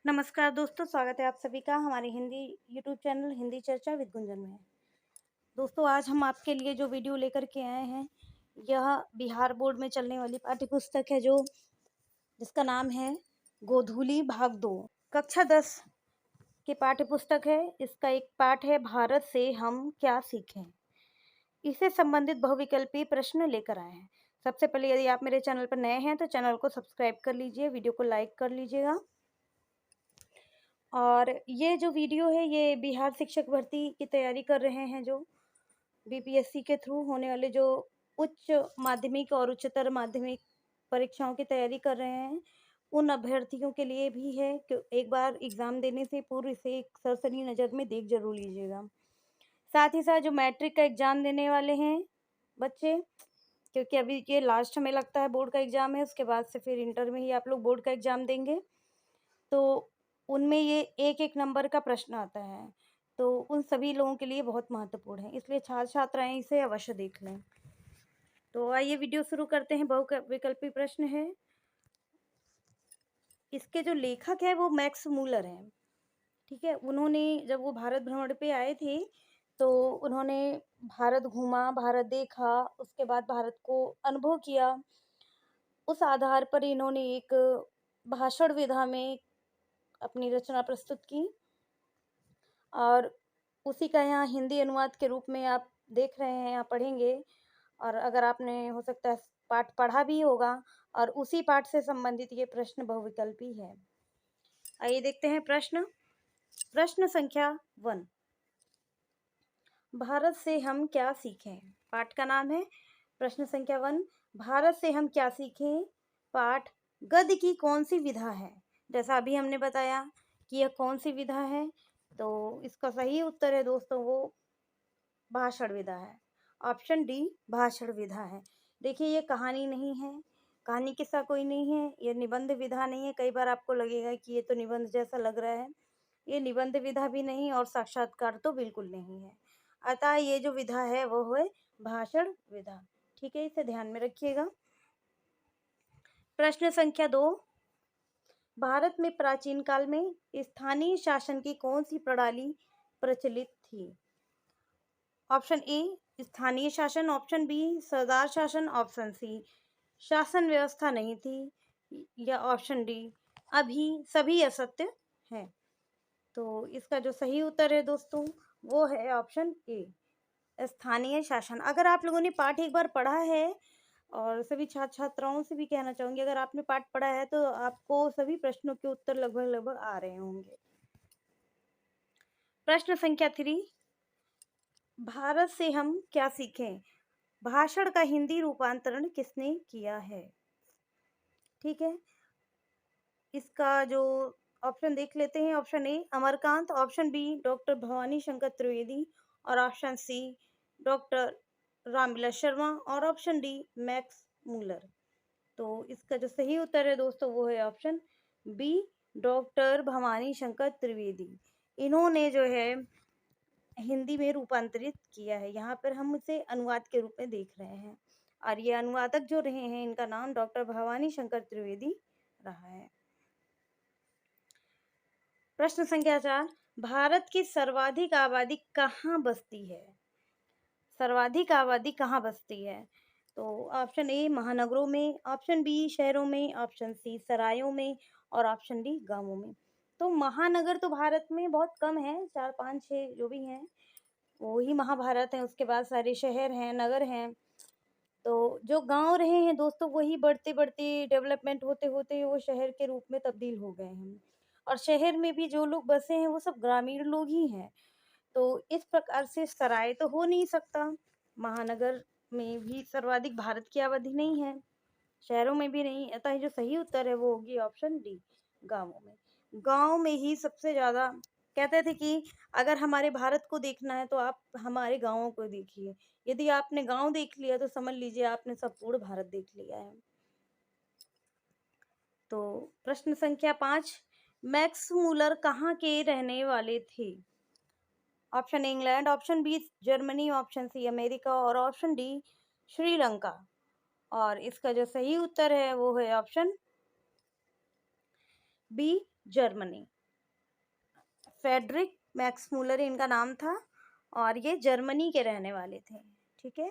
नमस्कार दोस्तों, स्वागत है आप सभी का हमारे हिंदी यूट्यूब चैनल हिंदी चर्चा विद गुंजन में। दोस्तों, आज हम आपके लिए जो वीडियो लेकर के आए हैं, यह बिहार बोर्ड में चलने वाली पाठ्य पुस्तक है जिसका नाम है गोधूली भाग 2। कक्षा 10 की पाठ्य पुस्तक है। इसका एक पाठ है भारत से हम क्या सीखें। इससे संबंधित बहुविकल्पीय प्रश्न लेकर आए हैं। सबसे पहले यदि आप मेरे चैनल पर नए हैं तो चैनल को सब्सक्राइब कर लीजिए, वीडियो को लाइक कर लीजिएगा। और ये जो वीडियो है ये बिहार शिक्षक भर्ती की तैयारी कर रहे हैं, जो बीपीएससी के थ्रू होने वाले जो उच्च माध्यमिक और उच्चतर माध्यमिक परीक्षाओं की तैयारी कर रहे हैं, उन अभ्यर्थियों के लिए भी है कि एक बार एग्ज़ाम देने से पूर्व इसे एक सरसरी नज़र में देख जरूर लीजिएगा। साथ ही साथ जो मैट्रिक का एग्ज़ाम देने वाले हैं बच्चे, क्योंकि अभी ये लास्ट में लगता है बोर्ड का एग्ज़ाम है, उसके बाद से फिर इंटर में ही आप लोग बोर्ड का एग्ज़ाम देंगे, तो उनमें ये एक-एक नंबर का प्रश्न आता है, तो उन सभी लोगों के लिए बहुत महत्वपूर्ण है, इसलिए छात्र-छात्राएँ इसे अवश्य देख लें। तो आइए वीडियो शुरू करते हैं। बहुविकल्पी प्रश्न है। इसके जो लेखक है वो मैक्स मूलर हैं, ठीक है? उन्होंने जब वो भारत भ्रमण पे आए थे, तो उन्होंने भारत घूमा, भारत देखा, उसके बाद भारत को अनुभव किया। उस आधार पर इन्होंने एक भाषण विधा में अपनी रचना प्रस्तुत की और उसी का यहाँ हिंदी अनुवाद के रूप में आप देख रहे हैं, यहाँ पढ़ेंगे। और अगर आपने हो सकता है पाठ पढ़ा भी होगा, और उसी पाठ से संबंधित ये प्रश्न बहुविकल्पी है। आइए देखते हैं प्रश्न। प्रश्न संख्या 1, भारत से हम क्या सीखें। पाठ का नाम है प्रश्न संख्या 1, भारत से हम क्या सीखें। पाठ, गद्य की कौन सी विधा है। जैसा अभी हमने बताया कि यह कौन सी विधा है, तो इसका सही उत्तर है दोस्तों वो भाषण विधा है। ऑप्शन डी भाषण विधा है। देखिए, ये कहानी नहीं है, कहानी किस्सा कोई नहीं है, ये निबंध विधा नहीं है। कई बार आपको लगेगा कि ये तो निबंध जैसा लग रहा है, ये निबंध विधा भी नहीं और साक्षात्कार तो बिल्कुल नहीं है। अतः ये जो विधा है वो है भाषण विधा। ठीक है, इसे ध्यान में रखिएगा। प्रश्न संख्या 2, भारत में प्राचीन काल में स्थानीय शासन की कौन सी प्रणाली प्रचलित थी। ऑप्शन ए स्थानीय शासन, ऑप्शन बी सरदार शासन, ऑप्शन सी शासन व्यवस्था नहीं थी, या ऑप्शन डी अभी सभी असत्य है। तो इसका जो सही उत्तर है दोस्तों वो है ऑप्शन ए स्थानीय शासन। अगर आप लोगों ने पाठ एक बार पढ़ा है, और सभी छात्र छात्राओं से भी कहना चाहूंगी, अगर आपने पाठ पढ़ा है तो आपको सभी प्रश्नों के उत्तर लगभग लगभग आ रहे होंगे। प्रश्न संख्या 3, भारत से हम क्या सीखें। भाषण का हिंदी रूपांतरण किसने किया है। ठीक है, इसका जो ऑप्शन देख लेते हैं। Option A Amarkant, option B doctor Bhavani Shankar Trivedi, और option C doctor Ramvilas Sharma, और ऑप्शन डी मैक्स मूलर। तो इसका जो सही उत्तर है दोस्तों वो है option B doctor Bhavani Shankar Trivedi. इन्होंने जो है हिंदी में रूपांतरित किया है। यहाँ पर हम इसे अनुवाद के रूप में देख रहे हैं, और ये अनुवादक जो रहे हैं इनका नाम डॉक्टर भवानी शंकर त्रिवेदी रहा है। प्रश्न संख्या 4, भारत की सर्वाधिक आबादी कहाँ बसती है। सर्वाधिक आबादी कहाँ बसती है। तो ऑप्शन ए महानगरों में, ऑप्शन बी शहरों में, ऑप्शन सी सरायों में, और ऑप्शन डी गांवों में। तो महानगर तो भारत में बहुत कम है, 4 5 6 जो भी हैं वो ही महाभारत है। उसके बाद सारे शहर हैं, नगर हैं। तो जो गांव रहे हैं दोस्तों वही बढ़ते बढ़ते डेवलपमेंट होते होते वो शहर के रूप में तब्दील हो गए हैं, और शहर में भी जो लोग बसे हैं वो सब ग्रामीण लोग ही हैं। तो इस प्रकार से सराय तो हो नहीं सकता, महानगर में भी सर्वाधिक भारत की आबादी नहीं है, शहरों में भी नहीं। अतः जो सही उत्तर है वो होगी ऑप्शन डी गांवों में। गांव में ही सबसे ज्यादा कहते थे कि अगर हमारे भारत को देखना है तो आप हमारे गांवों को देखिए। यदि आपने गांव देख लिया तो समझ लीजिए आपने संपूर्ण भारत देख लिया है। तो प्रश्न संख्या 5, मैक्स मूलर कहाँ के रहने वाले थे। Option A England, option B Germany, option C America, और ऑप्शन डी श्रीलंका। और इसका जो सही उत्तर है वो है option B Germany. Friedrich Max Muller इनका नाम था और ये जर्मनी के रहने वाले थे। ठीक है।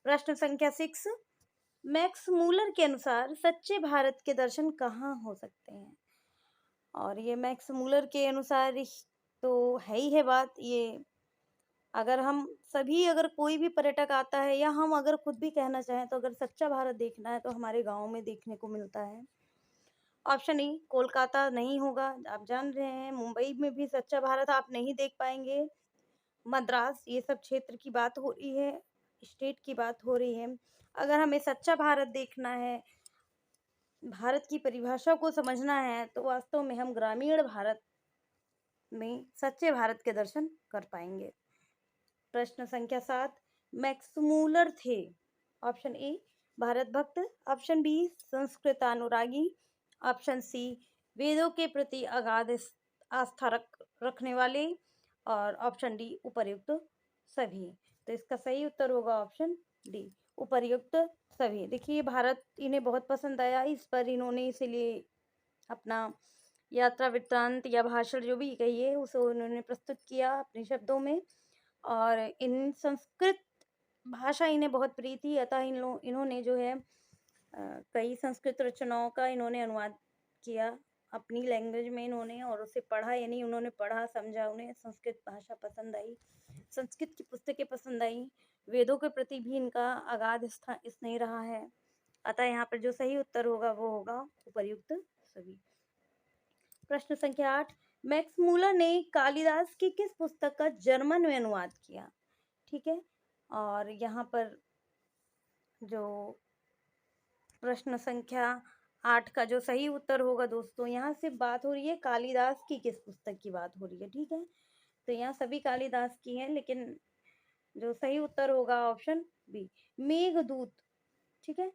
प्रश्न संख्या 6, मैक्स मूलर के अनुसार सच्चे भारत के दर्शन कहाँ हो सकते हैं? और ये मैक्स मूलर के अनुसार तो है ही है बात ये। अगर कोई भी पर्यटक आता है या हम अगर खुद भी कहना चाहें तो अगर सच्चा भारत देखना है तो हमारे गांव में देखने को मिलता है। ऑप्शन ई कोलकाता नहीं होगा, आप जान रहे हैं मुंबई में भी सच्चा भारत आप नहीं देख पाएंगे। मद्रास ये सब क्षेत्र की बात हो रही है, स्टेट की बात हो रही है। अगर हमें सच्चा भारत देखना है, भारत की परिभाषा को समझना है तो वास्तव में हम ग्रामीण भारत में सच्चे भारत के दर्शन कर पाएंगे। प्रश्न संख्या 7, मैक्समूलर थे ऑप्शन ए भारत भक्त, ऑप्शन बी संस्कृतानुरागी, ऑप्शन सी वेदों के प्रति अगाध आस्था रखने वाले और ऑप्शन डी उपर्युक्त सभी। तो इसका सही उत्तर होगा ऑप्शन डी उपर्युक्त सभी। देखिए भारत इन्हें बहुत पसंद आया, इस पर इन्होंने इसीलिए अपना यात्रा वृत्तांत या भाषण जो भी कहिए उसे उन्होंने प्रस्तुत किया अपने शब्दों में। और इन संस्कृत भाषा इन्हें बहुत प्रिय थी, अतः इन्होंने जो है कई संस्कृत रचनाओं का इन्होंने अनुवाद किया अपनी लैंग्वेज में इन्होंने, और उसे पढ़ा, यानी उन्होंने पढ़ा समझा, उन्हें संस्कृत भाषा पसंद आई, संस्कृत की पुस्तकें पसंद आई, वेदों के प्रति भी इनका अगाध स्नेह रहा है। अतः यहाँ पर जो सही उत्तर होगा वो होगा उपर्युक्त सभी। प्रश्न संख्या 8, मैक्स मूलर ने कालिदास की किस पुस्तक का जर्मन में अनुवाद किया? ठीक है। और यहाँ पर जो प्रश्न संख्या 8 का जो सही उत्तर होगा दोस्तों, यहाँ से बात हो रही है कालिदास की किस पुस्तक की बात हो रही है। ठीक है, तो यहाँ सभी कालिदास की हैं, लेकिन जो सही उत्तर होगा ऑप्शन बी मेघदूत। ठीक है,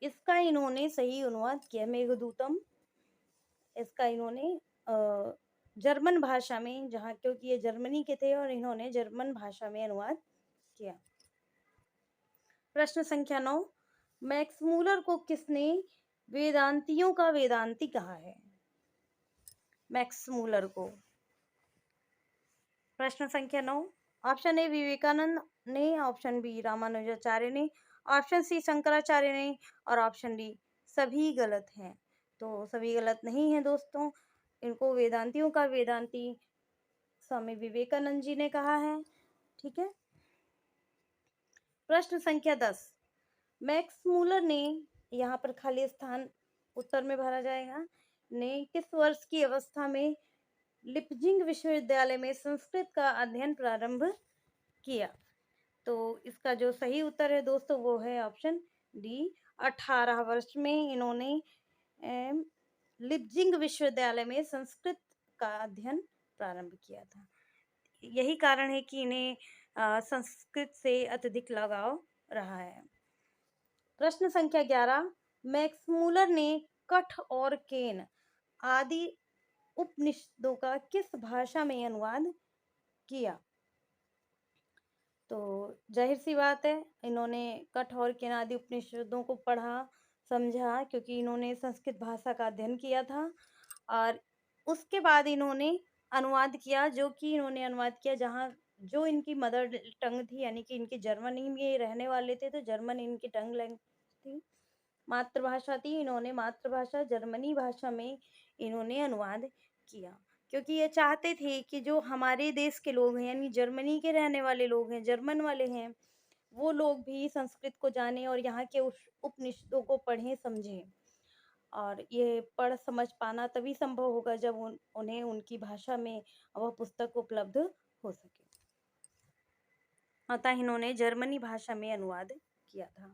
इसका इन्होंने सही अनुवाद किया, मेघदूतम। इसका इन्होंने जर्मन भाषा में, जहाँ क्योंकि ये जर्मनी के थे और इन्होंने जर्मन भाषा में अनुवाद किया। प्रश्न संख्या 9, मैक्स मूलर को किसने वेदांतियों का वेदांती कहा है? मैक्स मूलर को। प्रश्न संख्या 9, ऑप्शन ए विवेकानंद ने, ऑप्शन बी रामानुजाचार्य ने, ऑप्शन सी शंकराचार्य ने और ऑप्शन डी सभी गलत हैं। तो सभी गलत नहीं है दोस्तों, इनको वेदांतियों का वेदांती स्वामी विवेकानंद जी ने कहा है। ठीक है। प्रश्न संख्या 10, मैक्स मूलर ने, यहाँ पर खाली स्थान उत्तर में भरा जाएगा, ने किस वर्ष की अवस्था में लिपजिंग विश्वविद्यालय में संस्कृत का अध्ययन प्रारंभ किया? तो इसका जो सही उत्तर है दोस्तों वो है ऑप्शन डी 18 वर्ष में इन्होंने लिपजिंग विश्वविद्यालय में संस्कृत का अध्ययन प्रारंभ किया था। यही कारण है कि इन्हें संस्कृत से अत्यधिक लगाव रहा है। प्रश्न संख्या 11, मैक्स मूलर ने कठ और केन आदि उपनिषदों का किस भाषा में अनुवाद किया? तो जाहिर सी बात है इन्होंने कठ और केन आदि उपनिषदों को पढ़ा समझा, क्योंकि इन्होंने संस्कृत भाषा का अध्ययन किया था और उसके बाद इन्होंने अनुवाद किया, जहाँ जो इनकी मदर टंग थी, यानी कि इनकी जर्मनी में रहने वाले थे तो जर्मन इनकी टंग लैंग्वेज थी, मातृभाषा थी। इन्होंने मातृभाषा जर्मनी भाषा में इन्होंने अनुवाद किया, क्योंकि ये चाहते थे कि जो हमारे देश के लोग हैं, यानी जर्मनी के रहने वाले लोग हैं, जर्मन वाले हैं, वो लोग भी संस्कृत को जाने और यहाँ के उपनिषदों को पढ़ें समझें। और ये पढ़ समझ पाना तभी संभव होगा जब उन्हें उनकी भाषा में वह पुस्तक उपलब्ध हो सके। अतः इन्होंने जर्मनी भाषा में अनुवाद किया था।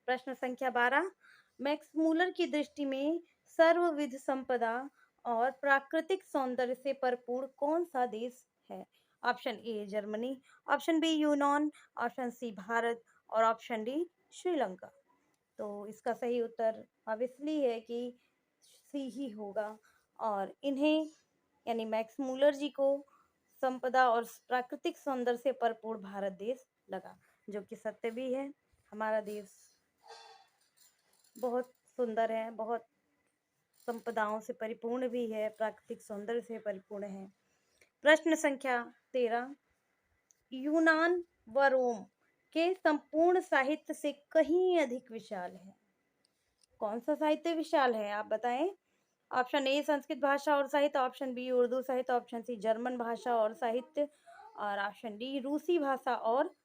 प्रश्न संख्या 12, मैक्स मूलर की दृष्टि में सर्वविध संपदा और प्राकृतिक सौंदर्य से भरपूर कौन सा देश है? Option A Germany, option B यूनान, ऑप्शन सी भारत और ऑप्शन डी श्रीलंका। तो इसका सही उत्तर ऑब्वियसली है कि सी ही होगा, और इन्हें यानी मैक्स मूलर जी को संपदा और प्राकृतिक सौंदर्य से भरपूर भारत देश लगा, जो कि सत्य भी है। हमारा देश बहुत सुंदर है, बहुत संपदाओं से परिपूर्ण भी है, प्राकृतिक सौंदर्य से परिपूर्ण है। प्रश्न संख्या 13, यूनान व रोम के संपूर्ण साहित्य से कहीं अधिक विशाल है। कौन सा साहित्य विशाल है, आप बताएं। ऑप्शन ए संस्कृत भाषा और साहित्य, ऑप्शन बी उर्दू साहित्य, ऑप्शन सी जर्मन भाषा और साहित्य, और ऑप्शन डी रूसी भाषा और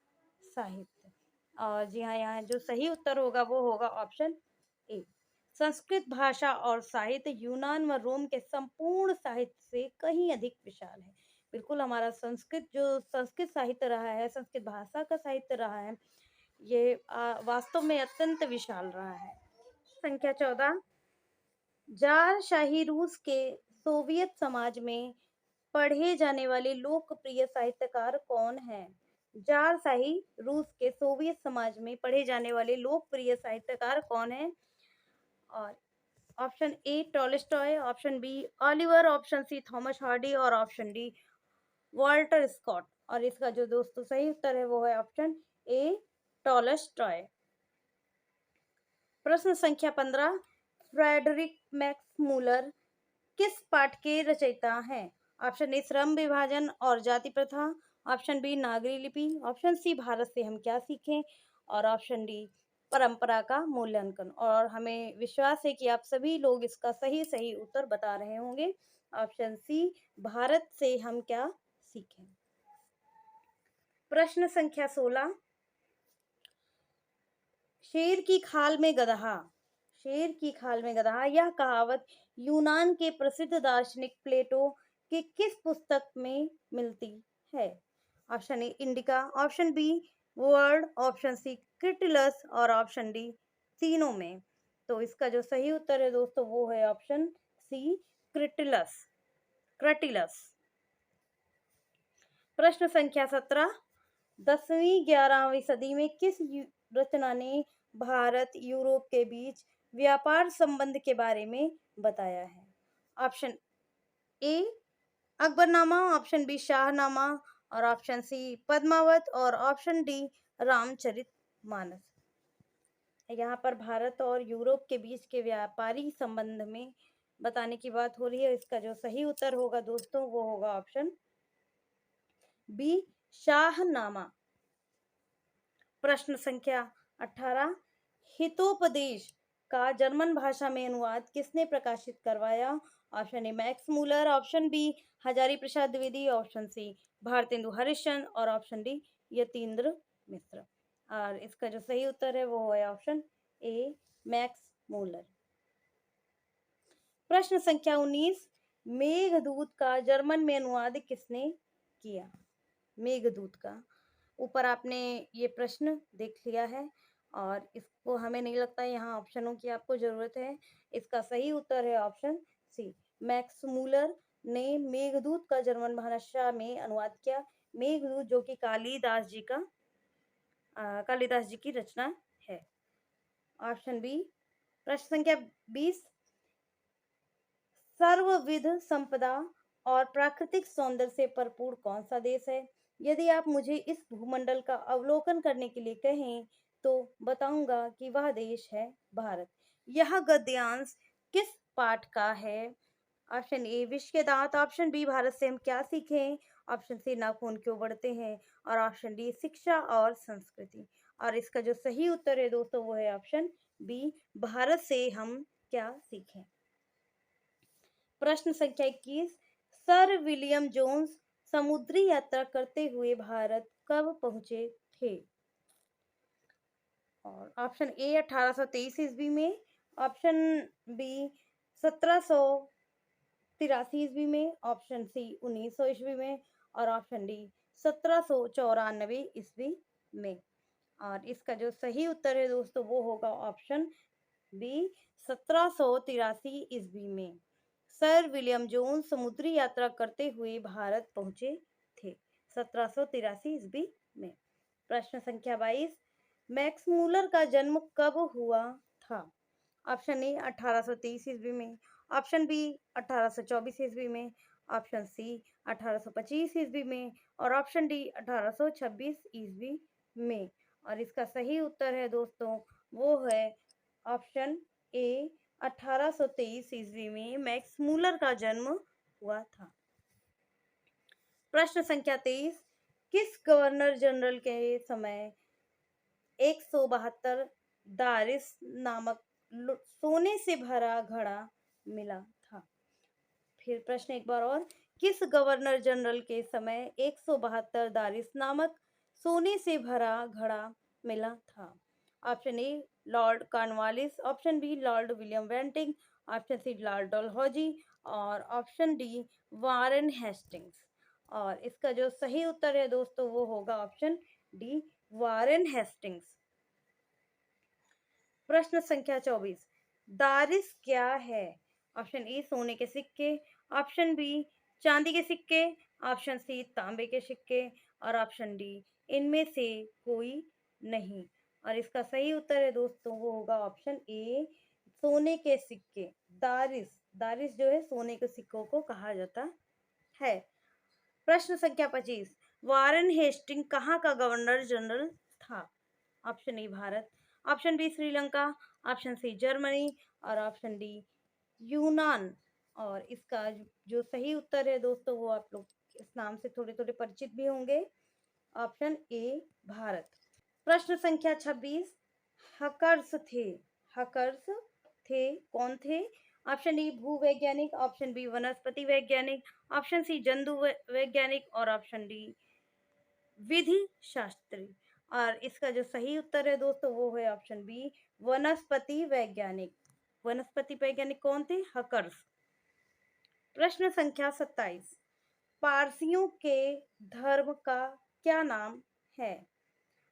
साहित्य। और जी हाँ, यहाँ जो सही उत्तर होगा वो होगा ऑप्शन ए, संस्कृत भाषा और साहित्य यूनान व रोम के संपूर्ण साहित्य से कहीं अधिक विशाल है। बिल्कुल, हमारा संस्कृत साहित्य रहा है, संस्कृत भाषा का साहित्य रहा है, ये वास्तव में अत्यंत विशाल रहा है। संख्या 14, जार शाही रूस के सोवियत समाज में पढ़े जाने वाले लोकप्रिय साहित्यकार कौन हैं? जार शाही रूस के सोवियत समाज में पढ़े जाने वाले लोकप्रिय साहित्यकार कौन हैं? और option A Tolstoy, option B Oliver, option C Thomas Hardy और ऑप्शन डी वॉल्टर स्कॉट। और इसका जो दोस्तों सही उत्तर है वो है ऑप्शन ए टॉलस्टॉय। प्रश्न संख्या 15, फ्रेडरिक मैक्स मूलर किस पाठ के रचयिता हैं? ऑप्शन ए श्रम विभाजन और जाति प्रथा, ऑप्शन बी नागरी लिपि, ऑप्शन सी भारत से हम क्या सीखें, और ऑप्शन डी परंपरा का मूल्यांकन। और हमें विश्वास है कि आप सभी लोग इसका सही सही उत्तर बता रहे होंगे। ऑप्शन सी भारत से हम क्या सीखें। प्रश्न संख्या 16, शेर की खाल में गदहा, शेर की खाल में गदहा यह कहावत यूनान के प्रसिद्ध दार्शनिक प्लेटो के किस पुस्तक में मिलती है? Option A Indica, option B word, option C क्रिटिलस और ऑप्शन डी तीनों में। तो इसका जो सही उत्तर है दोस्तों वो है ऑप्शन सी क्रिटिलस, क्रेटिलस। प्रश्न संख्या 17, 10वीं-11वीं सदी में किस रचना ने भारत यूरोप के बीच व्यापार संबंध के बारे में बताया है? Option A Akbarnama, option B Shahnama और ऑप्शन सी पद्मावत और ऑप्शन डी रामचरितमानस। यहाँ पर भारत और यूरोप के बीच के व्यापारी संबंध में बताने की बात हो रही है। इसका जो सही उत्तर होगा दोस्तों वो होगा ऑप्शन बी शाहनामा। प्रश्न संख्या 18, हितोपदेश का जर्मन भाषा में अनुवाद किसने प्रकाशित करवाया? Option A Max Muller, option B Hazari Prasad Dwivedi, option C Bharatendu Harishchandra और ऑप्शन डी यतीन्द्र मिश्र। और इसका जो सही उत्तर है वो है ऑप्शन ए मैक्स मूलर। प्रश्न संख्या 19, मेघदूत का जर्मन में अनुवाद किसने किया? मेघदूत का, ऊपर आपने ये प्रश्न देख लिया है और इसको हमें नहीं लगता यहाँ ऑप्शनों की आपको जरूरत है। इसका सही उत्तर है ऑप्शन सी, मैक्स मूलर ने मेघदूत का जर्मन भाषा में अनुवाद किया। मेघदूत जो कि कालिदास जी की रचना है। Option B. प्रश्न संख्या 20, सर्वविध संपदा और प्राकृतिक सौंदर्य से भरपूर कौन सा देश है? यदि आप मुझे इस भूमंडल का अवलोकन करने के लिए कहें तो बताऊंगा कि वह देश है भारत। यह गद्यांश किस पाठ का है? ऑप्शन ए विश्व के दांत, ऑप्शन बी भारत से हम क्या सीखें, ऑप्शन सी नाखून क्यों बढ़ते हैं और ऑप्शन डी शिक्षा और संस्कृति। और इसका जो सही उत्तर है दोस्तों वो है ऑप्शन बी भारत से हम क्या सीखें। प्रश्न संख्या 21, सर विलियम जोन्स समुद्री यात्रा करते हुए भारत कब पहुंचे थे? और ऑप्शन ए 1823 ईस्वी में, ऑप्शन बी 1783 ईस्वी में, ऑप्शन सी 1900 ईस्वी में और ऑप्शन डी 1794 ईस्वी में। और इसका जो सही उत्तर है दोस्तों वो होगा ऑप्शन बी 1783 ईस्वी में। सर विलियम जोन्स समुद्री यात्रा करते हुए भारत पहुंचे थे 1783 ईस्वी में। प्रश्न संख्या 22, मैक्स मूलर का जन्म कब हुआ था? ऑप्शन ए 1823 ईस्वी में, ऑप्शन बी 1824 ईस्वी में, ऑप्शन सी 1825 ईस्वी में और ऑप्शन डी 1826 ईस्वी में। और इसका सही उत्तर है दोस्तों वो है ऑप्शन ए 1823 ईस्वी में मैक्स मूलर का जन्म हुआ था। प्रश्न संख्या 23, किस गवर्नर जनरल के समय 172 दारिस नामक सोने से भरा घड़ा मिला था? फिर प्रश्न एक बार और, किस गवर्नर जनरल के समय 172 दारिस नामक सोने से भरा घड़ा मिला था? Option A Lord Cornwallis, option B Lord William Bentinck, option C Lord Dalhousie और ऑप्शन डी वारेन हेस्टिंग्स। और इसका जो सही उत्तर है दोस्तों वो होगा ऑप्शन डी वारेन हेस्टिंग्स। प्रश्न संख्या 24, दारिस क्या है? ऑप्शन ए सोने के सिक्के, ऑप्शन बी चांदी के सिक्के, ऑप्शन सी तांबे के सिक्के और ऑप्शन डी इनमें से कोई नहीं। और इसका सही उत्तर है दोस्तों वो होगा ऑप्शन ए सोने के सिक्के। दारिस दारिस जो है सोने के सिक्कों को कहा जाता है। प्रश्न संख्या 25, वारेन हेस्टिंग कहाँ का गवर्नर जनरल था? Option A Bharat, option B Sri Lanka, option C Germany और ऑप्शन डी यूनान। और इसका जो सही उत्तर है दोस्तों वो आप लोग इस नाम से थोड़े थोड़े परिचित भी होंगे, ऑप्शन ए भारत। प्रश्न संख्या 26, हकर्स थे हकर्स थे कौन थे? ऑप्शन ए भूवैज्ञानिक, ऑप्शन बी वनस्पति वैज्ञानिक, ऑप्शन सी जंतु वैज्ञानिक और ऑप्शन डी विधि शास्त्री। और इसका जो सही उत्तर है दोस्तों वो है ऑप्शन बी वनस्पति वैज्ञानिक। वनस्पति वैज्ञानिक कौन थे? हकर्स। प्रश्न संख्या 27, पारसियों के धर्म का क्या नाम है?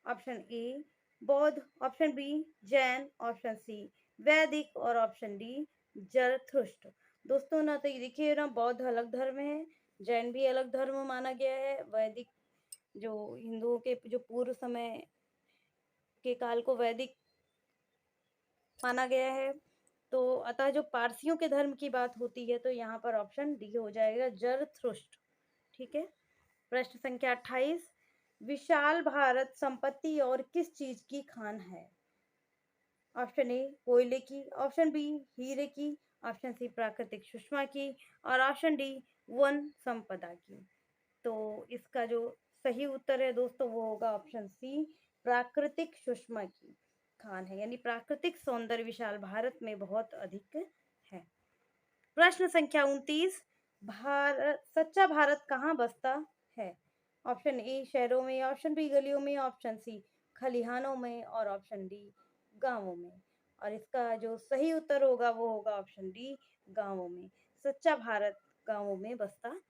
ऑप्शन ए बौद्ध, option B Jain, option C वैदिक और ऑप्शन डी जरथुष्ट्र। दोस्तों ना तो ये देखिए ना, बौद्ध अलग धर्म है, जैन भी अलग धर्म माना गया है, वैदिक जो हिंदुओं के जो पूर्व समय के काल को वैदिक माना गया है। तो अतः जो पारसियों के धर्म की बात होती है तो यहाँ पर ऑप्शन डी हो जाएगा जरथुष्ट्र। ठीक है। प्रश्न संख्या 28, विशाल भारत संपत्ति और किस चीज की खान है? ऑप्शन ए कोयले की, ऑप्शन बी हीरे की, ऑप्शन सी प्राकृतिक सुषमा की और ऑप्शन डी वन संपदा की। तो इसका जो सही उत्तर है दोस्तों वो होगा ऑप्शन सी प्राकृतिक सुषमा की खान है, यानी प्राकृतिक सौंदर्य विशाल भारत में बहुत अधिक है। प्रश्न संख्या 29, सच्चा भारत कहाँ बसता है? ऑप्शन ए शहरों में, ऑप्शन बी गलियों में, ऑप्शन सी खलिहानों में और ऑप्शन डी गांवों में। और इसका जो सही उत्तर होगा वो होगा ऑप्शन डी गांवों में। सच्चा भारत गांवों में बसता है।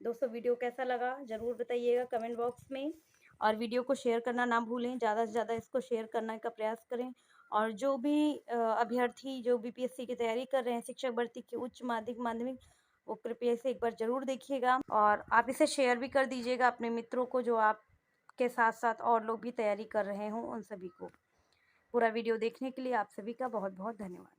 दोस्तों वीडियो कैसा लगा जरूर बताइएगा कमेंट बॉक्स में, और वीडियो को शेयर करना ना भूलें, ज़्यादा से ज़्यादा इसको शेयर करने का प्रयास करें। और जो भी अभ्यर्थी जो बीपीएससी की तैयारी कर रहे हैं, शिक्षक भर्ती की उच्च माध्यमिक माध्यमिक, वो कृपया से एक बार जरूर देखिएगा और आप इसे शेयर भी कर दीजिएगा अपने मित्रों को जो आपके साथ साथ और लोग भी तैयारी कर रहे हों उन सभी को। पूरा वीडियो देखने के लिए आप सभी का बहुत बहुत धन्यवाद।